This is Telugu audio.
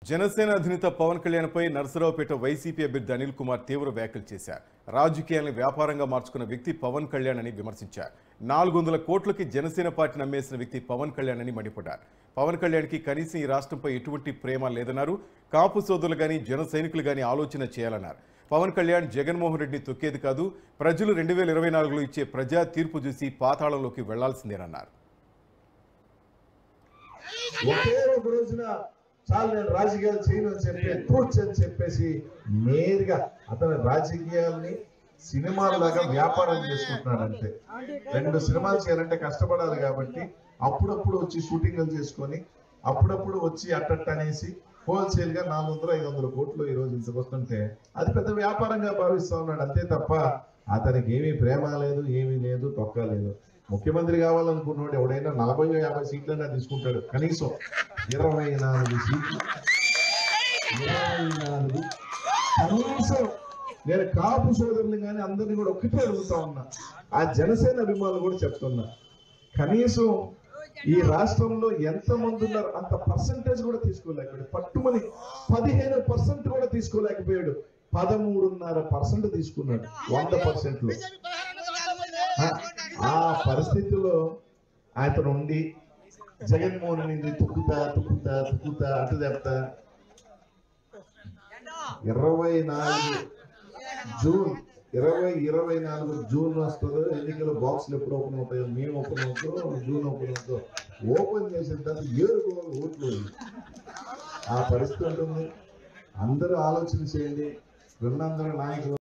జనసేన అధినేత పవన్ కళ్యాణ్పై నర్సరావుపేట వైసీపీ అభ్యర్థి అనిల్ కుమార్ తీవ్ర వ్యాఖ్యలు చేశారు. రాజకీయాలను వ్యాపారంగా మార్చుకున్న వ్యక్తి పవన్ కళ్యాణ్ అని విమర్శించారు. 400 కోట్లకి జనసేన పార్టీని అమ్మేసిన వ్యక్తి పవన్ కళ్యాణ్ అని మండిపడ్డారు. పవన్ కళ్యాణ్కి కనీసం ఈ రాష్ట్రంపై ఎటువంటి ప్రేమ లేదన్నారు. కాపు సోదరులు గాని జన సైనికులు గాని ఆలోచన చేయాలన్నారు. పవన్ కళ్యాణ్ జగన్మోహన్ రెడ్డిని తొక్కేది కాదు, ప్రజలు 2024లో ఇచ్చే ప్రజా తీర్పు చూసి పాతాళంలోకి వెళ్లాల్సిందేనన్నారు. చాలా నేను రాజకీయాలు చేయను అని చెప్పి ట్రూత్స్ అని చెప్పేసి నేరుగా అతను రాజకీయాల్ని సినిమాలాగా వ్యాపారం చేసుకుంటున్నాడు. అంతే 2 సినిమాలు చేయాలంటే కష్టపడాలి కాబట్టి అప్పుడప్పుడు వచ్చి షూటింగ్లు చేసుకొని అప్పుడప్పుడు వచ్చి అట్టట్టు అనేసి హోల్సేల్ గా 400-500 కోట్లు ఈ రోజు ఇంతకొస్తుంటే అది పెద్ద వ్యాపారంగా భావిస్తా ఉన్నాడు. అంతే తప్ప అతనికి ఏమీ ప్రేమ లేదు, ఏమీ లేదు, తొక్క లేదు. ముఖ్యమంత్రి కావాలనుకున్నాడు ఎవడైనా 40-50 సీట్లైనా తీసుకుంటాడు. కనీసం 24 సీట్లు, 24. కనీసం నేను కాపు సోదరులు కానీ అందరినీ కూడా ఒక్కటే అడుగుతా ఉన్నా, ఆ జనసేన అభిమానులు కూడా చెప్తున్నా, కనీసం ఈ రాష్ట్రంలో ఎంత మంది ఉన్నారు అంత పర్సంటేజ్ కూడా తీసుకోలేకపోయాడు. పట్టుమని 15% కూడా తీసుకోలేకపోయాడు. 13.5% తీసుకున్నాడు 100%లో. ఆ పరిస్థితిలో అతను ఉండి జగన్మోహన్ రెడ్డి తుక్కుతా అటు చెప్తా 2024 జూన్ వస్తుందో ఎన్నికల బాక్సులు ఎప్పుడు ఓపెన్ అవుతాయో, మేము ఓపెన్ అవుతాం, జూన్ ఓపెన్ అవుతాం. ఓపెన్ చేసిన తర్వాత 7 ఓట్లు ఆ పరిస్థితి ఉంటుంది. అందరూ ఆలోచన చేయండి. 200 నాయకులు